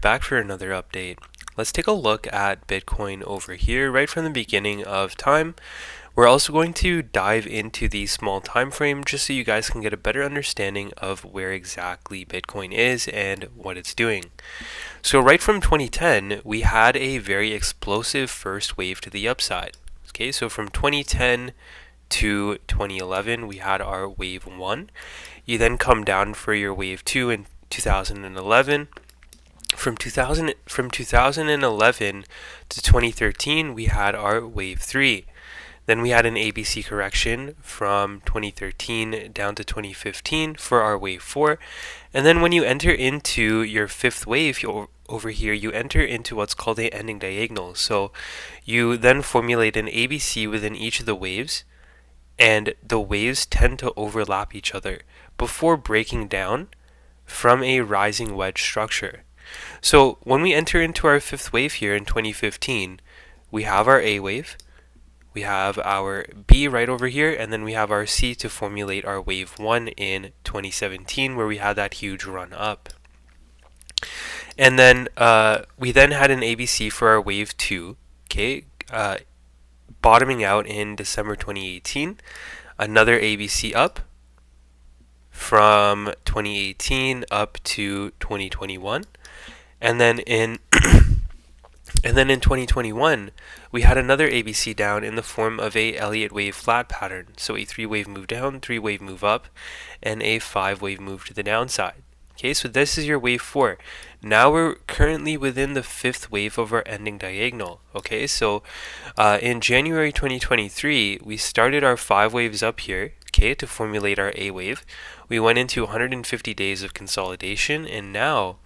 Back for another update. Let's take a look at Bitcoin over here right from the beginning of time. We're also going to dive into the small time frame just so you guys can get a better understanding of where exactly Bitcoin is and what it's doing. So right from 2010, we had a very explosive first wave to the upside. Okay, so from 2010 to 2011, we had our wave 1. You then come down for your wave 2 in 2011. From 2011 to 2013, we had our wave 3. Then we had an ABC correction from 2013 down to 2015 for our wave 4. And then when you enter into your fifth wave over here, you enter into what's called the ending diagonal. So you then formulate an ABC within each of the waves, and the waves tend to overlap each other before breaking down from a rising wedge structure. So when we enter into our fifth wave here in 2015, we have our A wave, we have our B right over here, and then we have our C to formulate our wave 1 in 2017, where we had that huge run up. And then we then had an ABC for our wave 2, okay, bottoming out in December 2018, another ABC up from 2018 up to 2021. And then in 2021, we had another ABC down in the form of a Elliott wave flat pattern. So a 3-wave move down, 3-wave move up, and a 5-wave move to the downside. Okay, so this is your wave 4. Now we're currently within the fifth wave of our ending diagonal. Okay, so in January 2023, we started our 5 waves up here, okay, to formulate our A wave. We went into 150 days of consolidation, and now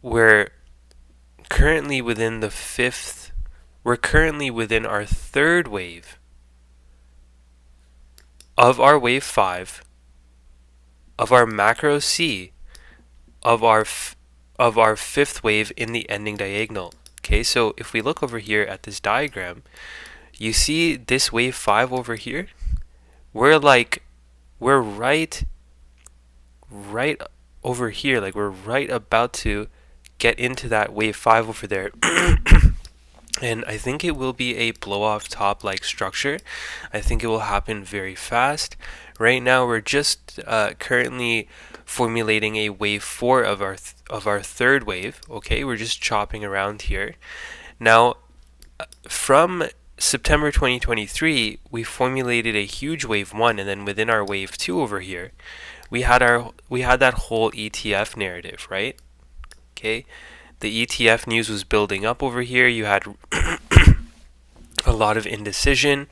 we're currently within the fifth, we're currently within our third wave of our wave 5, of our macro C, of our fifth wave in the ending diagonal. Okay, so if we look over here at this diagram, you see this wave 5 over here, we're right over here, like we're right about to get into that wave 5 over there. And I think it will be a blow off top like structure. I think it will happen very fast. Right now we're just currently formulating a wave 4 of our third wave. Okay, we're just chopping around here. Now from September 2023, we formulated a huge wave 1, and then within our wave 2 over here, we had that whole ETF narrative, right? Okay, the ETF news was building up over here. You had a lot of indecision.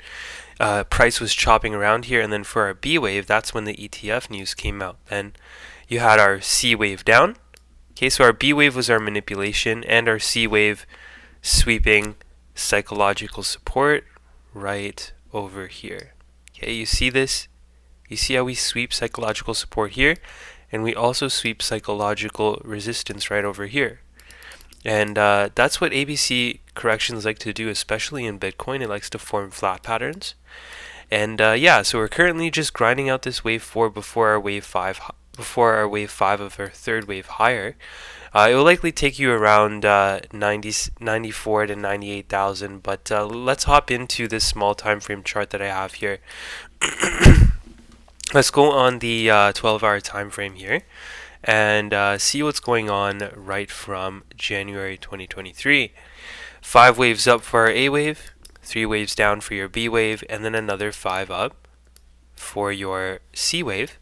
Price was chopping around here, and then for our B wave, that's when the ETF news came out. Then you had our C wave down. Okay, so our B wave was our manipulation, and our C wave sweeping psychological support right over here. Okay, you see this? You see how we sweep psychological support here, and we also sweep psychological resistance right over here. And that's what ABC corrections like to do, especially in Bitcoin. It likes to form flat patterns. And yeah, so we're currently just grinding out this wave 4 before our wave 5 of our third wave higher. It will likely take you around 94 to 98,000, but let's hop into this small time frame chart that I have here. Let's go on the 12-hour time frame here and see what's going on right from January 2023. 5 waves up for our A wave, 3 waves down for your B wave, and then another 5 up for your C wave.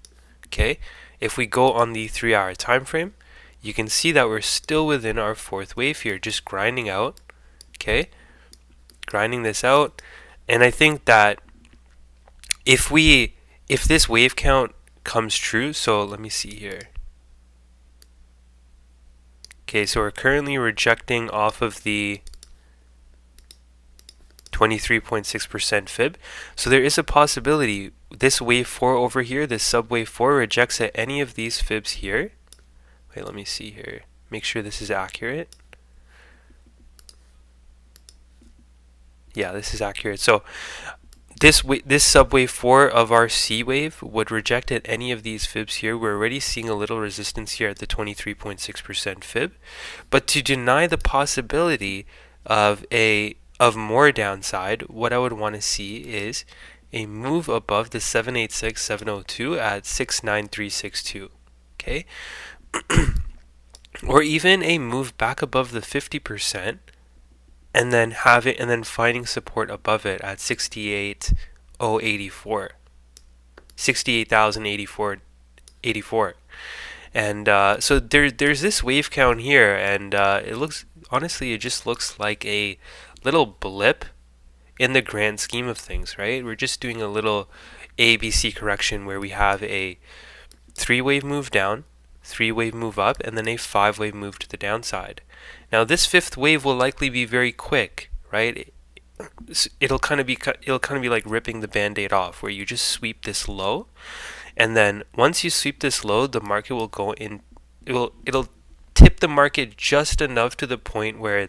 Okay, if we go on the 3-hour time frame, you can see that we're still within our fourth wave here, just grinding out. Okay, grinding this out, and I think that if this wave count comes true, so let me see here. Okay, so we're currently rejecting off of the 23.6% fib. So there is a possibility this wave 4 over here, this sub-wave 4, rejects at any of these fibs here. Wait, let me see here. Make sure this is accurate. Yeah, this is accurate. So this subwave 4 of our C wave would reject at any of these fibs here. We're already seeing a little resistance here at the 23.6% fib, but to deny the possibility of more downside, what I would want to see is a move above the 786-702 at 69362. Okay, or even a move back above the 50%, and then finding support above it at 68,084, 68,084. And so there's this wave count here, and it just looks like a little blip in the grand scheme of things, right? We're just doing a little ABC correction where we have a 3-wave move down, 3-wave move up, and then a 5-wave move to the downside. Now this 5th wave will likely be very quick, right? It'll kind of be like ripping the band-aid off, where you just sweep this low, and then once you sweep this low, the market will go in. It'll tip the market just enough to the point where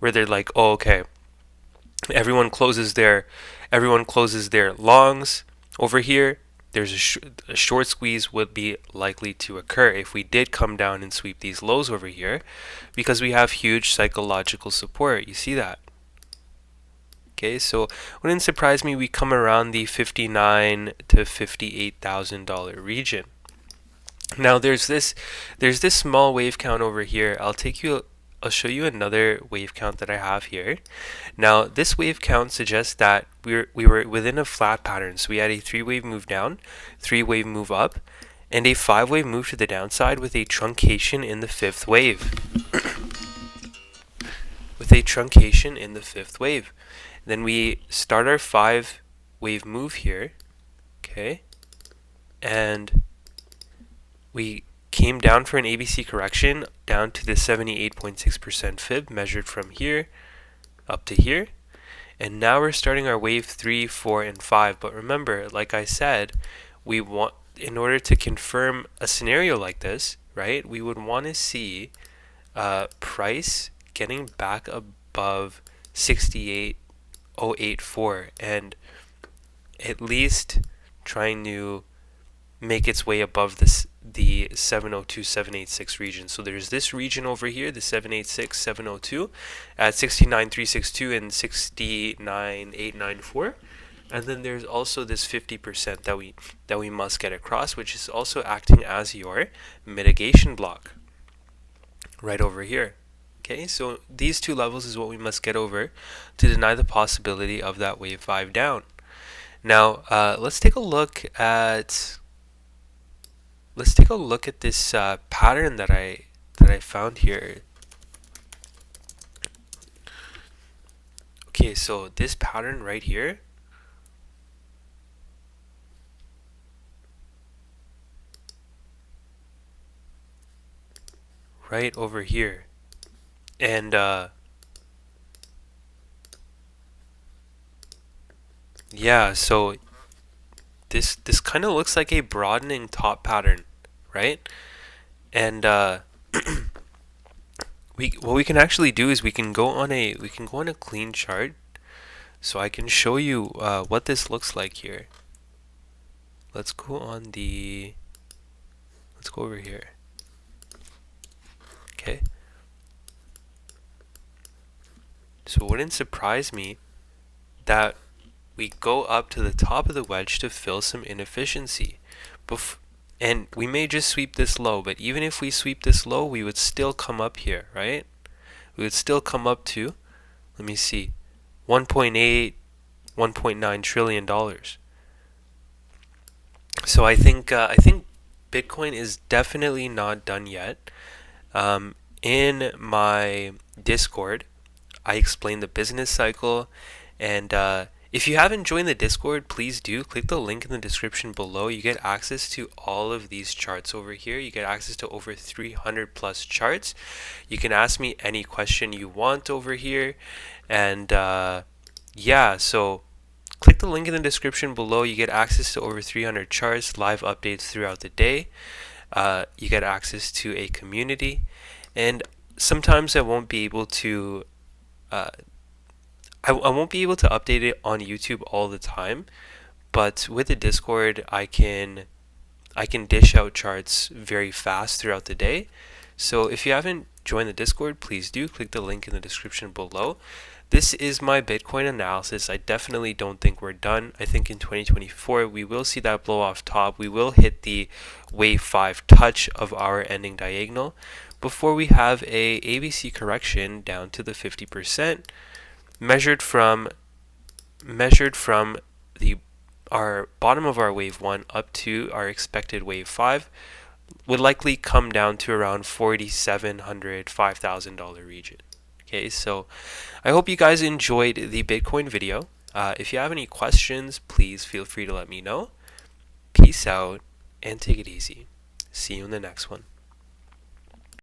they're like, oh, okay, everyone closes their longs over here. There's a short squeeze would be likely to occur if we did come down and sweep these lows over here, because we have huge psychological support. You see that? Okay, so wouldn't surprise me we come around the $59,000 to $58,000 region. Now there's this small wave count over here. I'll show you another wave count that I have here. Now this wave count suggests that we were within a flat pattern. So we had a 3-wave move down, 3-wave move up, and a 5-wave move to the downside with a truncation in the 5th wave. Then we start our 5-wave move here, okay, and we came down for an ABC correction down to the 78.6% fib measured from here up to here, and now we're starting our wave 3, 4, and 5. But remember, like I said, in order to confirm a scenario like this, right, we would want to see price getting back above 68,084 and at least trying to make its way above the 702, 786 region. So there's this region over here, the 786, 702 at 69,362 and 69,894. And then there's also this 50% that we must get across, which is also acting as your mitigation block right over here. Okay, so these two levels is what we must get over to deny the possibility of that wave 5 down. Now let's take a look at this pattern that I found here. Okay, so this pattern right here, right over here, and yeah, so this kind of looks like a broadening top pattern, right? And what we can actually do is we can go on a clean chart, so I can show you what this looks like here. Let's go over here. Okay. So it wouldn't surprise me that we go up to the top of the wedge to fill some inefficiency. And we may just sweep this low, but even if we sweep this low, we would still come up here, right? We would still come up to, let me see, 1.8, 1.9 trillion dollars. So I think Bitcoin is definitely not done yet. In my Discord, I explain the business cycle, and if you haven't joined the Discord, please do. Click the link in the description below. You get access to all of these charts over here. You get access to over 300 plus charts. You can ask me any question you want over here. And yeah, so click the link in the description below. You get access to over 300 charts, live updates throughout the day. You get access to a community. And sometimes I won't be able to I won't be able to update it on YouTube all the time, but with the Discord, I can dish out charts very fast throughout the day. So if you haven't joined the Discord, please do click the link in the description below. This is my Bitcoin analysis. I definitely don't think we're done. I think in 2024 we will see that blow off top. We will hit the wave 5 touch of our ending diagonal before we have a ABC correction down to the 50% measured from the our bottom of our wave 1 up to our expected wave 5 would likely come down to around $4,700, $5,000 region. Okay, so I hope you guys enjoyed the Bitcoin video. If you have any questions, please feel free to let me know. Peace out and take it easy. See you in the next one.